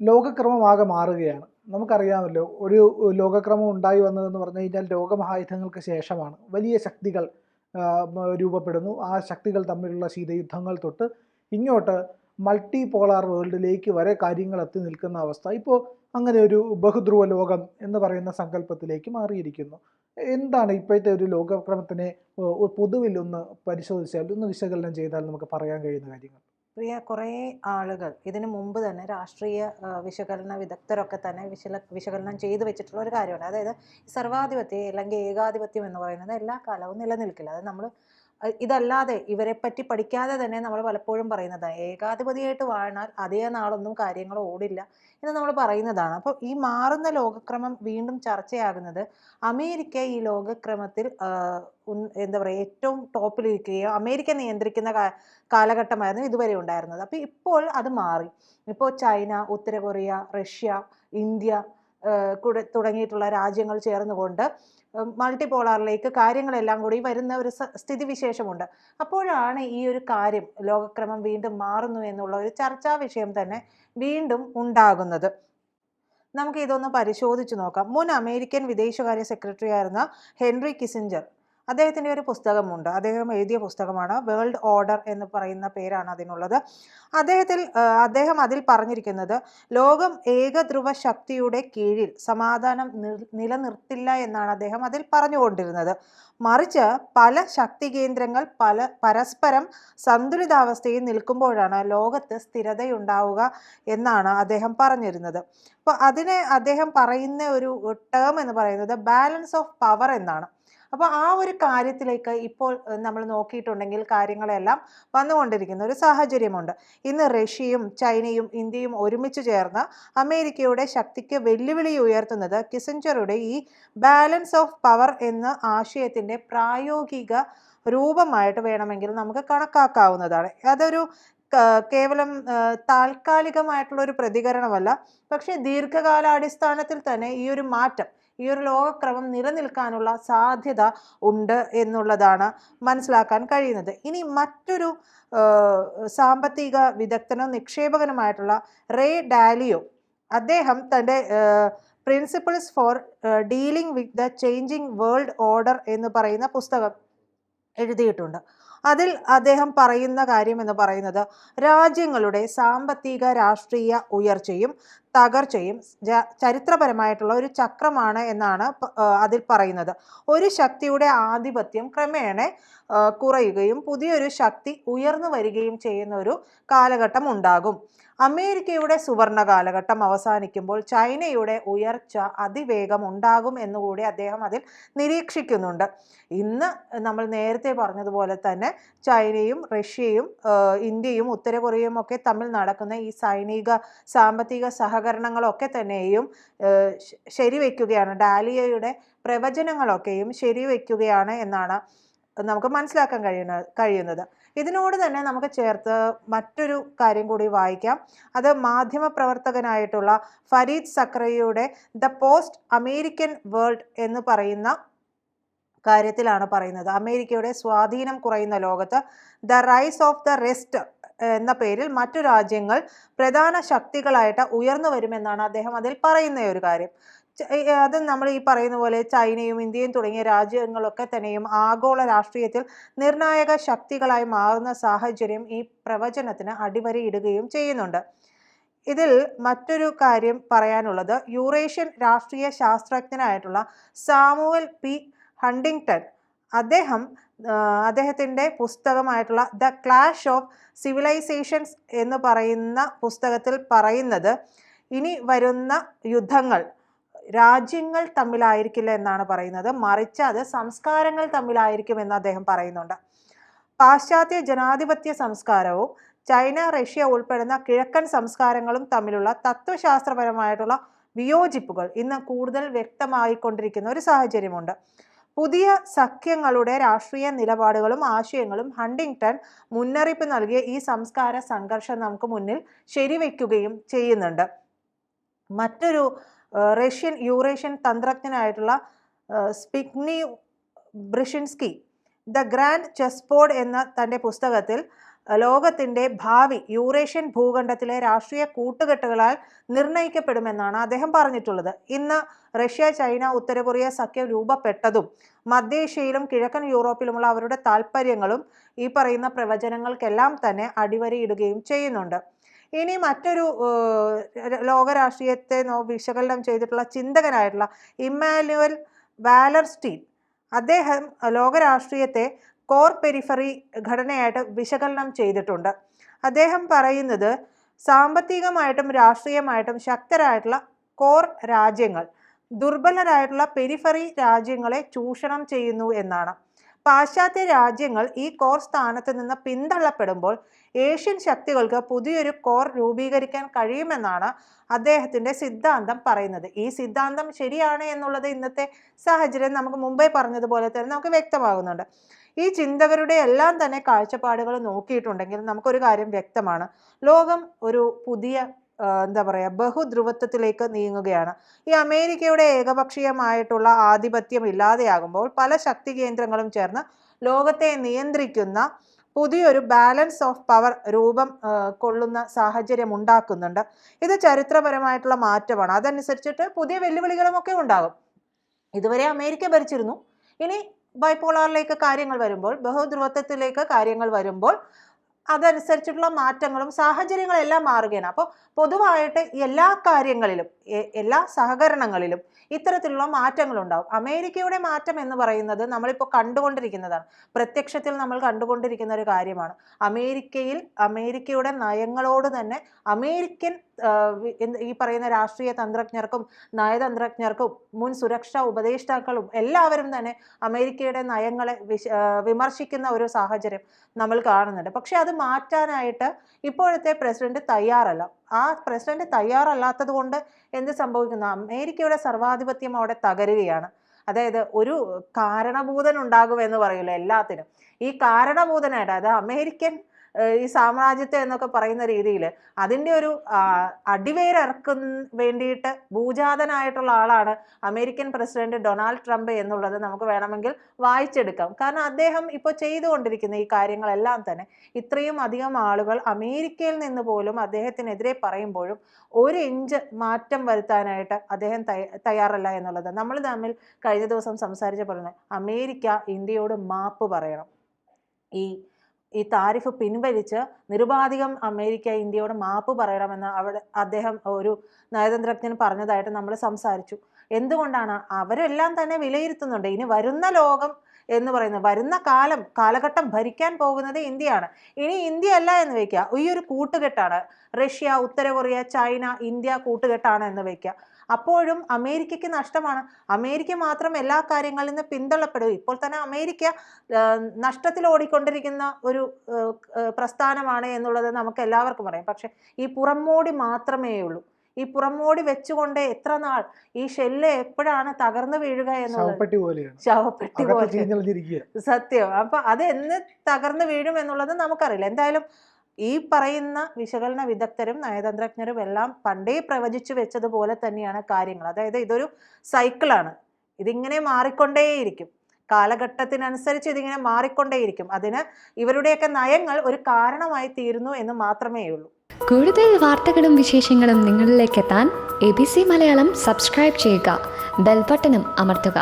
ലോകക്രമമാകെ മാറുകയാണ്. നമുക്കറിയാമല്ലോ, ഒരു ലോകക്രമം ഉണ്ടായി വന്നതെന്ന് പറഞ്ഞു കഴിഞ്ഞാൽ ലോകമഹായുദ്ധങ്ങൾക്ക് ശേഷമാണ്. വലിയ ശക്തികൾ രൂപപ്പെടുന്നു. ആ ശക്തികൾ തമ്മിലുള്ള ശീതയുദ്ധങ്ങൾ തൊട്ട് ഇങ്ങോട്ട് മൾട്ടി പോളാർ വേൾഡിലേക്ക് വരെ കാര്യങ്ങൾ എത്തി നിൽക്കുന്ന അവസ്ഥ ഇപ്പോൾ അങ്ങനെ ഒരു ബഹുധ്രുവ ലോകം എന്ന് പറയുന്ന സങ്കല്പത്തിലേക്ക് മാറിയിരിക്കുന്നു. എന്താണ് ഇപ്പോഴത്തെ ഒരു ലോകക്രമത്തിനെ പൊതുവിൽ ഒന്ന് പരിശോധിച്ചാൽ, ഒന്ന് വിശകലനം ചെയ്താൽ നമുക്ക് പറയാൻ കഴിയുന്ന കാര്യങ്ങൾ? പ്രിയ, കുറേ ആളുകൾ ഇതിനു മുമ്പ് തന്നെ രാഷ്ട്രീയ വിശകലന വിദഗ്ധരൊക്കെ തന്നെ വിശകലനം ചെയ്തു വെച്ചിട്ടുള്ള ഒരു കാര്യമാണ്. അതായത് സർവാധിപത്യം അല്ലെങ്കിൽ ഏകാധിപത്യം എന്ന് പറയുന്നത് എല്ലാ കാലവും നിലനിൽക്കില്ല. അത് നമ്മൾ ഇതല്ലാതെ ഇവരെ പറ്റി പഠിക്കാതെ തന്നെ നമ്മൾ പലപ്പോഴും പറയുന്നതാണ്, ഏകാധിപതിയായിട്ട് വാഴാൽ അധിക നാളൊന്നും കാര്യങ്ങൾ ഓടില്ല എന്ന് നമ്മൾ പറയുന്നതാണ്. അപ്പോൾ ഈ മാറുന്ന ലോകക്രമം വീണ്ടും ചർച്ചയാകുന്നത് അമേരിക്ക ഈ ലോകക്രമത്തിൽ എന്താ പറയുക, ഏറ്റവും ടോപ്പിലിരിക്കുകയോ അമേരിക്ക നിയന്ത്രിക്കുന്ന കാലഘട്ടമായിരുന്നു ഇതുവരെ ഉണ്ടായിരുന്നത്. അപ്പോൾ ഇപ്പോൾ അത് മാറി. ഇപ്പോൾ ചൈന, ഉത്തര കൊറിയ, റഷ്യ, ഇന്ത്യ തുടങ്ങിയിട്ടുള്ള രാജ്യങ്ങൾ ചേർന്നുകൊണ്ട് മൾട്ടിപോളാറിലേക്ക് കാര്യങ്ങളെല്ലാം കൂടി വരുന്ന ഒരു സ്ഥിതിവിശേഷമുണ്ട്. അപ്പോഴാണ് ഈ ഒരു കാര്യം, ലോകക്രമം വീണ്ടും മാറുന്നു എന്നുള്ള ഒരു ചർച്ചാ വിഷയം തന്നെ വീണ്ടും ഉണ്ടാകുന്നത്. നമുക്ക് ഇതൊന്ന് പരിശോധിച്ച് നോക്കാം. മുൻ അമേരിക്കൻ വിദേശകാര്യ സെക്രട്ടറി ആയിരുന്ന ഹെൻറി കിസിഞ്ചർ, അദ്ദേഹത്തിൻ്റെ ഒരു പുസ്തകമുണ്ട്. അദ്ദേഹം എഴുതിയ പുസ്തകമാണ് വേൾഡ് ഓർഡർ എന്ന് പറയുന്ന പേരാണ് അതിനുള്ളത്. അദ്ദേഹം അതിൽ പറഞ്ഞിരിക്കുന്നത്, ലോകം ഏകധ്രുവ ശക്തിയുടെ കീഴിൽ സമാധാനം നിലനിർത്തില്ല എന്നാണ് അദ്ദേഹം അതിൽ പറഞ്ഞുകൊണ്ടിരുന്നത്. മറിച്ച് പല ശക്തി കേന്ദ്രങ്ങൾ പരസ്പരം സന്തുലിതാവസ്ഥയിൽ നിൽക്കുമ്പോഴാണ് ലോകത്ത് സ്ഥിരതയുണ്ടാവുക എന്നാണ് അദ്ദേഹം പറഞ്ഞിരുന്നത്. അപ്പോൾ അദ്ദേഹം പറയുന്ന ഒരു ടേം എന്ന് പറയുന്നത് ബാലൻസ് ഓഫ് പവർ എന്നാണ്. അപ്പോൾ ആ ഒരു കാര്യത്തിലേക്ക് ഇപ്പോൾ നമ്മൾ നോക്കിയിട്ടുണ്ടെങ്കിൽ കാര്യങ്ങളെല്ലാം വന്നുകൊണ്ടിരിക്കുന്ന ഒരു സാഹചര്യമുണ്ട്. ഇന്ന് റഷ്യയും ചൈനയും ഇന്ത്യയും ഒരുമിച്ച് ചേർന്ന് അമേരിക്കയുടെ ശക്തിക്ക് വെല്ലുവിളി ഉയർത്തുന്നത് കിസിഞ്ചറുടെ ഈ ബാലൻസ് ഓഫ് പവർ എന്ന ആശയത്തിൻ്റെ പ്രായോഗിക രൂപമായിട്ട് വേണമെങ്കിൽ നമുക്ക് കണക്കാക്കാവുന്നതാണ്. അതൊരു കേവലം താൽക്കാലികമായിട്ടുള്ള ഒരു പ്രതികരണമല്ല, പക്ഷേ ദീർഘകാലാടിസ്ഥാനത്തിൽ തന്നെ ഈ ഒരു മാറ്റം, ഈ ഒരു ലോകക്രമം നിലനിൽക്കാനുള്ള സാധ്യത ഉണ്ട് എന്നുള്ളതാണ് മനസ്സിലാക്കാൻ കഴിയുന്നത്. ഇനി മറ്റൊരു സാമ്പത്തിക വിദഗ്ധനും നിക്ഷേപകനുമായിട്ടുള്ള റേ ഡാലിയോ, അദ്ദേഹം തൻ്റെ principles for dealing with the changing world order എന്ന് പറയുന്ന പുസ്തകം എഴുതിയിട്ടുണ്ട്. അതിൽ അദ്ദേഹം പറയുന്ന കാര്യം എന്ന് പറയുന്നത്, രാജ്യങ്ങളുടെ സാമ്പത്തിക രാഷ്ട്രീയ ഉയർച്ചയും തകർച്ചയും ചരിത്രപരമായിട്ടുള്ള ഒരു ചക്രമാണ് എന്നാണ് അതിൽ പറയുന്നത്. ഒരു ശക്തിയുടെ ആധിപത്യം ക്രമേണ കുറയുകയും പുതിയൊരു ശക്തി ഉയർന്നു വരികയും ചെയ്യുന്ന ഒരു കാലഘട്ടം ഉണ്ടാകും. അമേരിക്കയുടെ സുവർണ കാലഘട്ടം അവസാനിക്കുമ്പോൾ ചൈനയുടെ ഉയർച്ച അതിവേഗം ഉണ്ടാകും എന്നുകൂടി അദ്ദേഹം അതിൽ നിരീക്ഷിക്കുന്നുണ്ട്. ഇന്ന് നമ്മൾ നേരത്തെ പറഞ്ഞതുപോലെ തന്നെ ചൈനയും റഷ്യയും ഇന്ത്യയും ഉത്തര കൊറിയയും ഒക്കെ തമ്മിൽ നടക്കുന്ന ഈ സൈനിക സാമ്പത്തിക സഹകരണങ്ങളൊക്കെ തന്നെയും ശരിവെക്കുകയാണ്, ഡാലിയയുടെ പ്രവചനങ്ങളൊക്കെയും ശരിവെക്കുകയാണ് എന്നാണ് നമുക്ക് മനസ്സിലാക്കാൻ കഴിയുന്നത്. ഇതിനോട് തന്നെ നമുക്ക് ചേർത്ത് മറ്റൊരു കാര്യം കൂടി വായിക്കാം. അത് മാധ്യമപ്രവർത്തകനായിട്ടുള്ള ഫരീദ് സക്രയുടെ ദ പോസ്റ്റ് അമേരിക്കൻ വേൾഡ് എന്ന് പറയുന്ന കാര്യത്തിലാണ് പറയുന്നത്. അമേരിക്കയുടെ സ്വാധീനം കുറയുന്ന ലോകത്ത് the rise of the rest എന്ന പേരിൽ മറ്റു രാജ്യങ്ങൾ പ്രധാന ശക്തികളായിട്ട് ഉയർന്നു വരുമെന്നാണ് അദ്ദേഹം അതിൽ പറയുന്ന ഒരു കാര്യം. അത് നമ്മൾ ഈ പറയുന്ന പോലെ ചൈനയും ഇന്ത്യയും തുടങ്ങിയ രാജ്യങ്ങളൊക്കെ തന്നെയും ആഗോള രാഷ്ട്രീയത്തിൽ നിർണായക ശക്തികളായി മാറുന്ന സാഹചര്യം ഈ പ്രവചനത്തിന് അടിവരയിടുകയും ചെയ്യുന്നുണ്ട്. ഇതിൽ മറ്റൊരു കാര്യം പറയാനുള്ളത്, യൂറേഷ്യൻ രാഷ്ട്രീയ ശാസ്ത്രജ്ഞനായിട്ടുള്ള സാമുവൽ പി ഹണ്ടിങ്ടൺ, അദ്ദേഹത്തിൻ്റെ പുസ്തകമായിട്ടുള്ള ദ ക്ലാഷ് ഓഫ് സിവിലൈസേഷൻസ് എന്ന് പറയുന്ന പുസ്തകത്തിൽ പറയുന്നത്, ഇനി വരുന്ന യുദ്ധങ്ങൾ രാജ്യങ്ങൾ തമ്മിലായിരിക്കില്ല എന്നാണ് പറയുന്നത്, മറിച്ച് അത് സംസ്കാരങ്ങൾ തമ്മിലായിരിക്കുമെന്ന് അദ്ദേഹം പറയുന്നുണ്ട്. പാശ്ചാത്യ ജനാധിപത്യ സംസ്കാരവും ചൈന, റഷ്യ ഉൾപ്പെടുന്ന കിഴക്കൻ സംസ്കാരങ്ങളും തമ്മിലുള്ള തത്വശാസ്ത്രപരമായിട്ടുള്ള വിയോജിപ്പുകൾ ഇന്ന് കൂടുതൽ വ്യക്തമായിക്കൊണ്ടിരിക്കുന്ന ഒരു സാഹചര്യമുണ്ട്. പുതിയ സഖ്യങ്ങളുടെ രാഷ്ട്രീയ നിലപാടുകളും ആശയങ്ങളും ഹണ്ടിങ്ടൺ മുന്നറിയിപ്പ് നൽകിയ ഈ സംസ്കാര സംഘർഷം നമുക്ക് മുന്നിൽ ശരിവെക്കുകയും ചെയ്യുന്നുണ്ട്. മറ്റൊരു യൂറേഷ്യൻ തന്ത്രജ്ഞനായിട്ടുള്ള Zbigniew Brzezinski the grand chessboard എന്ന തൻ്റെ പുസ്തകത്തിൽ ലോകത്തിൻ്റെ ഭാവി യൂറേഷ്യൻ ഭൂഖണ്ഡത്തിലെ രാഷ്ട്രീയ കൂട്ടുകെട്ടുകളാൽ നിർണയിക്കപ്പെടുമെന്നാണ് അദ്ദേഹം പറഞ്ഞിട്ടുള്ളത്. ഇന്ന് റഷ്യ, ചൈന, ഉത്തര കൊറിയ സഖ്യം രൂപപ്പെട്ടതും മധ്യേഷ്യയിലും കിഴക്കൻ യൂറോപ്പിലുമുള്ള അവരുടെ താല്പര്യങ്ങളും ഈ പറയുന്ന പ്രവചനങ്ങൾക്കെല്ലാം തന്നെ അടിവരയിടുകയും ചെയ്യുന്നുണ്ട്. ഇനി മറ്റൊരു ലോകരാഷ്ട്രീയത്തെ വിശകലനം ചെയ്തിട്ടുള്ള ചിന്തകനായിട്ടുള്ള ഇമ്മാനുവൽ വാലർസ്റ്റീൻ, അദ്ദേഹം ലോകരാഷ്ട്രീയത്തെ കോർ പെരിഫറി ഘടനയായിട്ട് വിശകലനം ചെയ്തിട്ടുണ്ട്. അദ്ദേഹം പറയുന്നത് സാമ്പത്തികമായിട്ടും രാഷ്ട്രീയമായിട്ടും ശക്തരായിട്ടുള്ള കോർ രാജ്യങ്ങൾ ദുർബലരായിട്ടുള്ള പെരിഫറി രാജ്യങ്ങളെ ചൂഷണം ചെയ്യുന്നു എന്നാണ്. പാശ്ചാത്യ രാജ്യങ്ങൾ ഈ കോർ സ്ഥാനത്ത് നിന്ന് പിന്തള്ളപ്പെടുമ്പോൾ ഏഷ്യൻ ശക്തികൾക്ക് പുതിയൊരു കോർ രൂപീകരിക്കാൻ കഴിയുമെന്നാണ് അദ്ദേഹത്തിൻ്റെ സിദ്ധാന്തം പറയുന്നത്. ഈ സിദ്ധാന്തം ശരിയാണ് എന്നുള്ളത് ഇന്നത്തെ സാഹചര്യം നമുക്ക് മുമ്പേ പറഞ്ഞതുപോലെ തന്നെ നമുക്ക് വ്യക്തമാകുന്നുണ്ട്. ഈ ചിന്തകരുടെ എല്ലാം തന്നെ കാഴ്ചപ്പാടുകൾ നോക്കിയിട്ടുണ്ടെങ്കിൽ നമുക്കൊരു കാര്യം വ്യക്തമാണ്. ലോകം ഒരു പുതിയ ബഹുധ്രുവത്വത്തിലേക്ക് നീങ്ങുകയാണ്. ഈ അമേരിക്കയുടെ ഏകപക്ഷീയമായിട്ടുള്ള ആധിപത്യം ഇല്ലാതെയാകുമ്പോൾ പല ശക്തി കേന്ദ്രങ്ങളും ചേർന്ന് ലോകത്തെ നിയന്ത്രിക്കുന്ന പുതിയൊരു ബാലൻസ് ഓഫ് പവർ രൂപം കൊള്ളുന്ന സാഹചര്യം ഉണ്ടാക്കുന്നുണ്ട്. ഇത് ചരിത്രപരമായിട്ടുള്ള മാറ്റമാണ്. അതനുസരിച്ചിട്ട് പുതിയ വെല്ലുവിളികളുമൊക്കെ ഉണ്ടാകും. ഇതുവരെ അമേരിക്ക ഭരിച്ചിരുന്നു. ഇനി ബൈപോളാറിലേക്ക് കാര്യങ്ങൾ വരുമ്പോൾ, ബഹുധ്രുവത്വത്തിലേക്ക് കാര്യങ്ങൾ വരുമ്പോൾ അതനുസരിച്ചിട്ടുള്ള മാറ്റങ്ങളും സാഹചര്യങ്ങളെല്ലാം മാറുകയാണ്. അപ്പോൾ പൊതുവായിട്ട് എല്ലാ കാര്യങ്ങളിലും എല്ലാ സഹകരണങ്ങളിലും ഇത്തരത്തിലുള്ള മാറ്റങ്ങളുണ്ടാവും. അമേരിക്കയുടെ മാറ്റം എന്ന് പറയുന്നത് നമ്മളിപ്പോൾ കണ്ടുകൊണ്ടിരിക്കുന്നതാണ്. പ്രത്യക്ഷത്തിൽ നമ്മൾ കണ്ടുകൊണ്ടിരിക്കുന്ന ഒരു കാര്യമാണ്. അമേരിക്കയുടെ നയങ്ങളോട് തന്നെ അമേരിക്കൻ ഈ പറയുന്ന രാഷ്ട്രീയ തന്ത്രജ്ഞർക്കും നയതന്ത്രജ്ഞർക്കും മുൻ സുരക്ഷാ ഉപദേഷ്ടാക്കളും എല്ലാവരും തന്നെ അമേരിക്കയുടെ നയങ്ങളെ വിമർശിക്കുന്ന ഒരു സാഹചര്യം നമ്മൾ കാണുന്നുണ്ട്. പക്ഷെ അത് മാറ്റാനായിട്ട് ഇപ്പോഴത്തെ പ്രസിഡന്റ് തയ്യാറല്ല. ആ പ്രസിഡന്റ് തയ്യാറല്ലാത്തത് കൊണ്ട് എന്ത് സംഭവിക്കുന്നു? അമേരിക്കയുടെ സർവാധിപത്യം അവിടെ തകരുകയാണ്. അതായത് ഒരു കാരണഭൂതൻ ഉണ്ടാകുമെന്ന് പറയൂല എല്ലാത്തിനും. ഈ കാരണഭൂതനായിട്ട്, അതായത് അമേരിക്കൻ ഈ സാമ്രാജ്യത്തെ എന്നൊക്കെ പറയുന്ന രീതിയിൽ അതിൻ്റെ ഒരു അടിവേരിറക്കുന്ന വേണ്ടിയിട്ട് ഭൂജാതനായിട്ടുള്ള ആളാണ് അമേരിക്കൻ പ്രസിഡന്റ് ഡൊണാൾഡ് ട്രംപ് എന്നുള്ളത് നമുക്ക് വേണമെങ്കിൽ വായിച്ചെടുക്കാം. കാരണം അദ്ദേഹം ഇപ്പോൾ ചെയ്തുകൊണ്ടിരിക്കുന്ന ഈ കാര്യങ്ങളെല്ലാം തന്നെ ഇത്രയും അധികം ആളുകൾ അമേരിക്കയിൽ നിന്ന് പോലും അദ്ദേഹത്തിനെതിരെ പറയുമ്പോഴും ഒരു ഇഞ്ച് മാറ്റം വരുത്താനായിട്ട് അദ്ദേഹം തയ്യാറല്ല എന്നുള്ളത് നമ്മൾ തമ്മിൽ കഴിഞ്ഞ ദിവസം സംസാരിച്ച പോലെ അമേരിക്ക ഇന്ത്യയോട് മാപ്പ് പറയണം. ഈ താരിഫ് പിൻവലിച്ച് നിരുപാധികം അമേരിക്ക ഇന്ത്യയോട് മാപ്പ് പറയണമെന്ന് അദ്ദേഹം ഒരു നയതന്ത്രജ്ഞൻ പറഞ്ഞതായിട്ട് നമ്മൾ സംസാരിച്ചു. എന്തുകൊണ്ടാണ്? അവരെല്ലാം തന്നെ വിലയിരുത്തുന്നുണ്ട്. ഇനി വരുന്ന ലോകം എന്ന് പറയുന്നത്, വരുന്ന കാലഘട്ടം ഭരിക്കാൻ പോകുന്നത് ഇന്ത്യയാണ്. ഇനി ഇന്ത്യ അല്ല എന്ന് വയ്ക്കുക, ഈ ഒരു കൂട്ടുകെട്ടാണ്. റഷ്യ, ഉത്തര കൊറിയ, ചൈന, ഇന്ത്യ കൂട്ടുകെട്ടാണ് എന്ന് വയ്ക്കുക. അപ്പോഴും അമേരിക്കയ്ക്ക് നഷ്ടമാണ്. അമേരിക്ക മാത്രം എല്ലാ കാര്യങ്ങളിൽ നിന്ന് പിന്തള്ളപ്പെടും. ഇപ്പോൾ തന്നെ അമേരിക്ക നഷ്ടത്തിൽ ഓടിക്കൊണ്ടിരിക്കുന്ന ഒരു പ്രസ്ഥാനമാണ് എന്നുള്ളത് നമുക്ക് എല്ലാവർക്കും അറിയാം. പക്ഷെ ഈ പുറമോടി മാത്രമേ ഉള്ളൂ. ഈ പുറമോടി വെച്ചുകൊണ്ട് എത്ര നാൾ ഈ ഷെല്ല് എപ്പോഴാണ് തകർന്നു വീഴുക എന്നുള്ളത് ശവപ്പെട്ടി പോലെ സത്യം. അപ്പൊ അത് എന്ന് തകർന്നു വീഴും എന്നുള്ളത് നമുക്കറിയില്ല. എന്തായാലും ഈ പറയുന്ന വിശകലന വിദഗ്ധരും നയതന്ത്രജ്ഞരും എല്ലാം പണ്ടേ പ്രവചിച്ചു വെച്ചതുപോലെ തന്നെയാണ് കാര്യങ്ങൾ. അതായത് ഇതൊരു സൈക്കിളാണ്. ഇതിങ്ങനെ മാറിക്കൊണ്ടേയിരിക്കും. കാലഘട്ടത്തിനനുസരിച്ച് ഇതിങ്ങനെ മാറിക്കൊണ്ടേയിരിക്കും. അതിന് ഇവരുടെയൊക്കെ നയങ്ങൾ ഒരു കാരണമായി തീരുന്നു എന്ന് മാത്രമേ ഉള്ളൂ. കൂടുതൽ വാർത്തകളും വിശേഷങ്ങളും നിങ്ങളിലേക്ക് എത്താൻ ABC മലയാളം സബ്സ്ക്രൈബ് ചെയ്യുക, ബെൽ ബട്ടണും അമർത്തുക.